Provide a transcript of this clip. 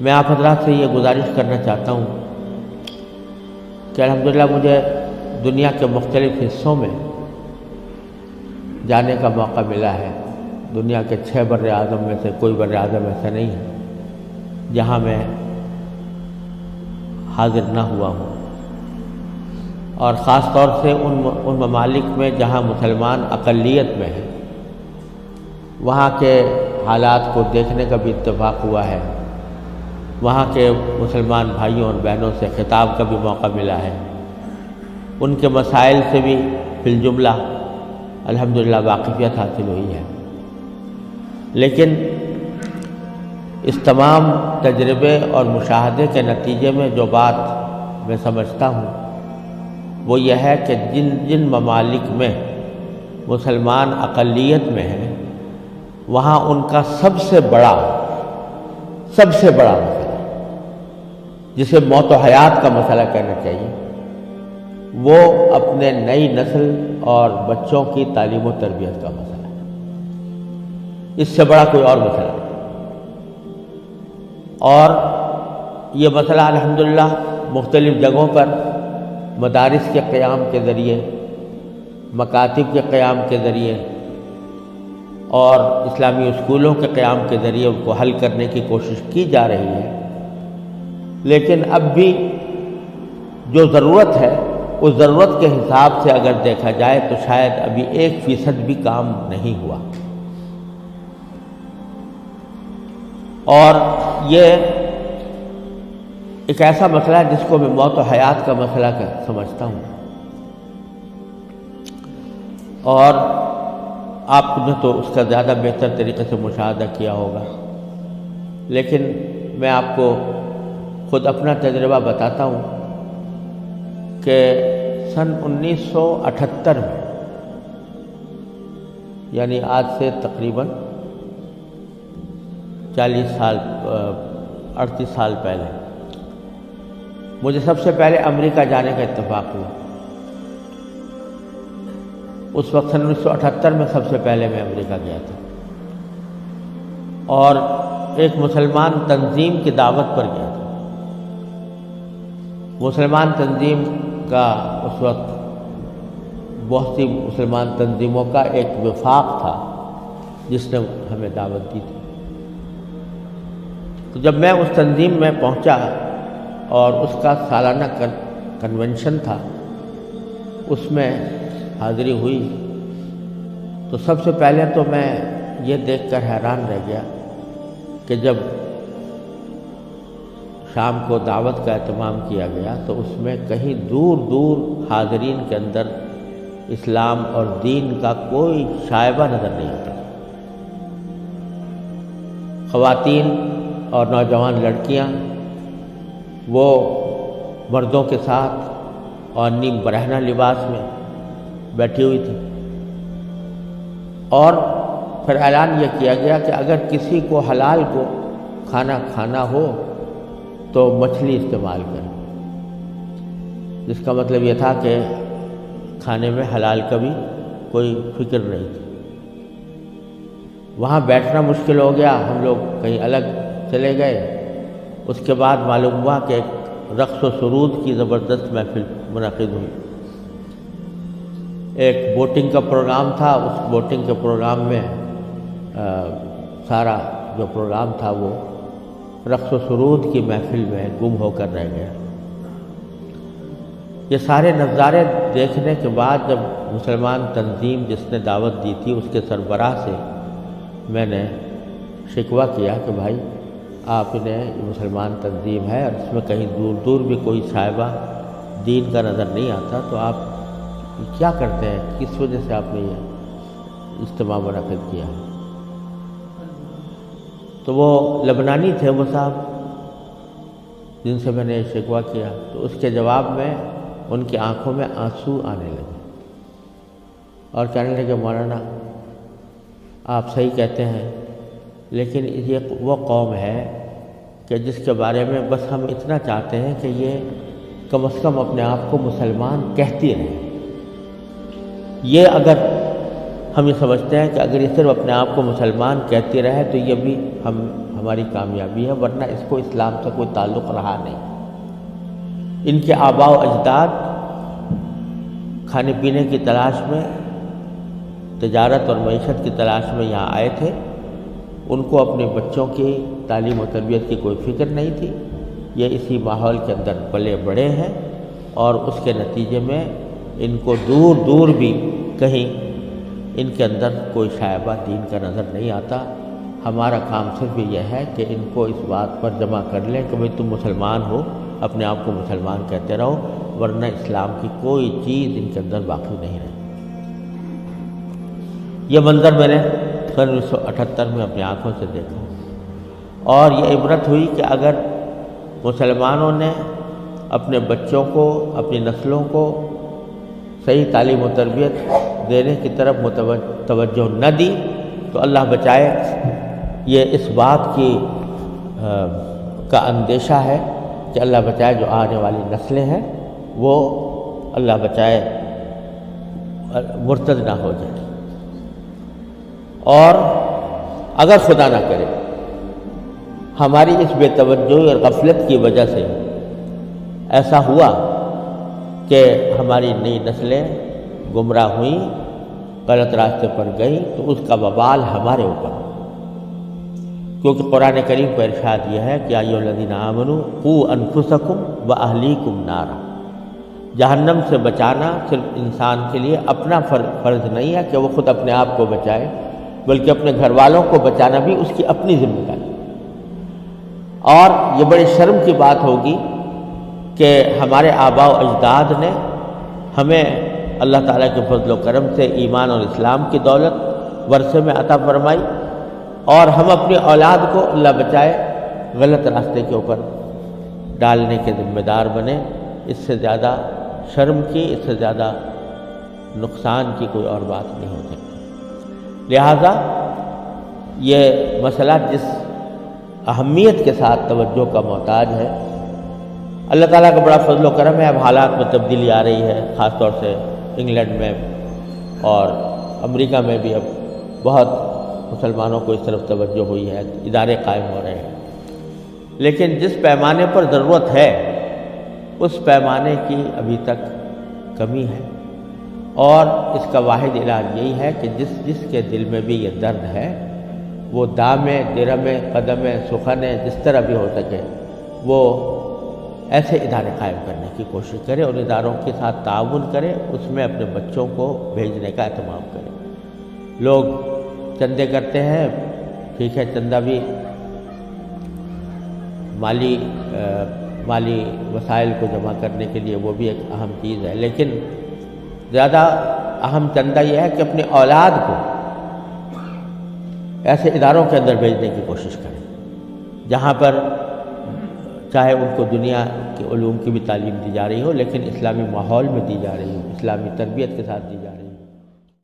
میں آپ حضرات سے یہ گزارش کرنا چاہتا ہوں کہ الحمدللہ مجھے دنیا کے مختلف حصوں میں جانے کا موقع ملا ہے۔ دنیا کے 6 بر اعظم میں سے کوئی بر اعظم ایسا نہیں ہے جہاں میں حاضر نہ ہوا ہوں، اور خاص طور سے ان ممالک میں جہاں مسلمان اقلیت میں ہیں، وہاں کے حالات کو دیکھنے کا بھی اتفاق ہوا ہے۔ وہاں کے مسلمان بھائیوں اور بہنوں سے خطاب کا بھی موقع ملا ہے، ان کے مسائل سے بھی فی الجملہ الحمدللہ واقفیت حاصل ہوئی ہے۔ لیکن اس تمام تجربے اور مشاہدے کے نتیجے میں جو بات میں سمجھتا ہوں وہ یہ ہے کہ جن ممالک میں مسلمان اقلیت میں ہیں، وہاں ان کا سب سے بڑا مسئلہ، جسے موت و حیات کا مسئلہ کہنا چاہیے، وہ اپنے نئی نسل اور بچوں کی تعلیم و تربیت کا مسئلہ ہے۔ اس سے بڑا کوئی اور مسئلہ نہیں۔ اور یہ مسئلہ الحمدللہ مختلف جگہوں پر مدارس کے قیام کے ذریعے، مکاتب کے قیام کے ذریعے اور اسلامی اسکولوں کے قیام کے ذریعے ان کو حل کرنے کی کوشش کی جا رہی ہے۔ لیکن اب بھی جو ضرورت ہے، اس ضرورت کے حساب سے اگر دیکھا جائے تو شاید ابھی 1% بھی کام نہیں ہوا۔ اور یہ ایک ایسا مسئلہ ہے جس کو میں موت و حیات کا مسئلہ سمجھتا ہوں، اور آپ نے تو اس کا زیادہ بہتر طریقے سے مشاہدہ کیا ہوگا، لیکن میں آپ کو خود اپنا تجربہ بتاتا ہوں کہ سن 1978 میں، یعنی آج سے تقریباً 38 سال پہلے مجھے سب سے پہلے امریکہ جانے کا اتفاق ہوا۔ اس وقت سن 1978 میں سب سے پہلے میں امریکہ گیا تھا، اور ایک مسلمان تنظیم کی دعوت پر گیا تھا۔ مسلمان تنظیم کا اس وقت بہت سی مسلمان تنظیموں کا ایک وفاق تھا جس نے ہمیں دعوت دی تھی۔ تو جب میں اس تنظیم میں پہنچا اور اس کا سالانہ کنونشن تھا، اس میں حاضری ہوئی، تو سب سے پہلے تو میں یہ دیکھ کر حیران رہ گیا کہ جب شام کو دعوت کا اہتمام کیا گیا تو اس میں کہیں دور دور حاضرین کے اندر اسلام اور دین کا کوئی شائبہ نظر نہیں آتا۔ خواتین اور نوجوان لڑکیاں وہ مردوں کے ساتھ اور نیم برہنہ لباس میں بیٹھی ہوئی تھی، اور پھر اعلان یہ کیا گیا کہ اگر کسی کو حلال کو کھانا کھانا ہو تو مچھلی استعمال کریں، جس کا مطلب یہ تھا کہ کھانے میں حلال کا بھی کوئی فکر نہیں تھی۔ وہاں بیٹھنا مشکل ہو گیا، ہم لوگ کہیں الگ چلے گئے۔ اس کے بعد معلوم ہوا کہ ایک رقص و سرود کی زبردست محفل منعقد ہوئی۔ ایک بوٹنگ کا پروگرام تھا، اس بوٹنگ کے پروگرام میں سارا جو پروگرام تھا وہ رقص و سرود کی محفل میں گم ہو کر رہ گیا۔ یہ سارے نظارے دیکھنے کے بعد جب مسلمان تنظیم جس نے دعوت دی تھی اس کے سربراہ سے میں نے شکوہ کیا کہ بھائی آپ نے مسلمان تنظیم ہے اور اس میں کہیں دور دور بھی کوئی شائبہ دین کا نظر نہیں آتا، تو آپ کیا کرتے ہیں، کس وجہ سے آپ نے یہ اجتماع منعقد کیا؟ تو وہ لبنانی تھے وہ صاحب جن سے میں نے شکوہ کیا، تو اس کے جواب میں ان کی آنکھوں میں آنسو آنے لگے اور کہنے لگے مولانا آپ صحیح کہتے ہیں، لیکن یہ وہ قوم ہے کہ جس کے بارے میں بس ہم اتنا چاہتے ہیں کہ یہ کم از کم اپنے آپ کو مسلمان کہتی رہے۔ یہ اگر ہم یہ سمجھتے ہیں کہ اگر یہ صرف اپنے آپ کو مسلمان کہتی رہے تو یہ بھی ہماری کامیابی ہے، ورنہ اس کو اسلام سے کوئی تعلق رہا نہیں۔ ان کے آباء و اجداد کھانے پینے کی تلاش میں، تجارت اور معیشت کی تلاش میں یہاں آئے تھے۔ ان کو اپنے بچوں کی تعلیم و تربیت کی کوئی فکر نہیں تھی۔ یہ اسی ماحول کے اندر پلے بڑے ہیں، اور اس کے نتیجے میں ان کو دور دور بھی کہیں ان کے اندر کوئی شائبہ دین کا نظر نہیں آتا۔ ہمارا کام صرف یہ ہے کہ ان کو اس بات پر جمع کر لیں کہ بھئی تم مسلمان ہو، اپنے آپ کو مسلمان کہتے رہو، ورنہ اسلام کی کوئی چیز ان کے اندر باقی نہیں رہے۔ یہ منظر میں نے 1978 میں اپنی آنکھوں سے دیکھا، اور یہ عبرت ہوئی کہ اگر مسلمانوں نے اپنے بچوں کو، اپنی نسلوں کو صحیح تعلیم و تربیت دینے کی طرف توجہ نہ دی تو اللہ بچائے یہ اس بات کی کا اندیشہ ہے کہ اللہ بچائے جو آنے والی نسلیں ہیں وہ اللہ بچائے مرتد نہ ہو جائے۔ اور اگر خدا نہ کرے ہماری اس بے توجہی اور غفلت کی وجہ سے ایسا ہوا کہ ہماری نئی نسلیں گمراہ ہوئیں، غلط راستے پر گئیں، تو اس کا وبال ہمارے اوپر، کیونکہ قرآن کریم کا ارشاد یہ ہے کہ ایھا الذین آمنوا قوا انفسکم واہلیکم نارا۔ جہنم سے بچانا صرف انسان کے لیے اپنا فرض نہیں ہے کہ وہ خود اپنے آپ کو بچائے، بلکہ اپنے گھر والوں کو بچانا بھی اس کی اپنی ذمہ داری۔ اور یہ بڑی شرم کی بات ہوگی کہ ہمارے آباء و اجداد نے ہمیں اللہ تعالیٰ کے فضل و کرم سے ایمان اور اسلام کی دولت ورثے میں عطا فرمائی، اور ہم اپنی اولاد کو اللہ بچائے غلط راستے کے اوپر ڈالنے کے ذمہ دار بنے۔ اس سے زیادہ شرم کی، اس سے زیادہ نقصان کی کوئی اور بات نہیں ہو سکتی۔ لہٰذا یہ مسئلہ جس اہمیت کے ساتھ توجہ کا محتاج ہے، اللہ تعالیٰ کا بڑا فضل و کرم ہے، اب حالات میں تبدیلی آ رہی ہے، خاص طور سے انگلینڈ میں اور امریکہ میں بھی اب بہت مسلمانوں کو اس طرف توجہ ہوئی ہے، ادارے قائم ہو رہے ہیں، لیکن جس پیمانے پر ضرورت ہے اس پیمانے کی ابھی تک کمی ہے، اور اس کا واحد علاج یہی ہے کہ جس کے دل میں بھی یہ درد ہے وہ دامے، درمے، قدمے، سخنے، جس طرح بھی ہو سکے وہ ایسے ادارے قائم کرنے کی کوشش کرے، اور اداروں کے ساتھ تعاون کرے، اس میں اپنے بچوں کو بھیجنے کا اہتمام کرے۔ لوگ چندے کرتے ہیں، ٹھیک ہے، چندہ بھی مالی وسائل کو جمع کرنے کے لیے وہ بھی ایک اہم چیز ہے، لیکن زیادہ اہم چندہ یہ ہے کہ اپنی اولاد کو ایسے اداروں کے اندر بھیجنے کی کوشش کریں جہاں پر چاہے ان کو دنیا کے علوم کی بھی تعلیم دی جا رہی ہو، لیکن اسلامی ماحول میں دی جا رہی ہو، اسلامی تربیت کے ساتھ دی جا رہی ہو۔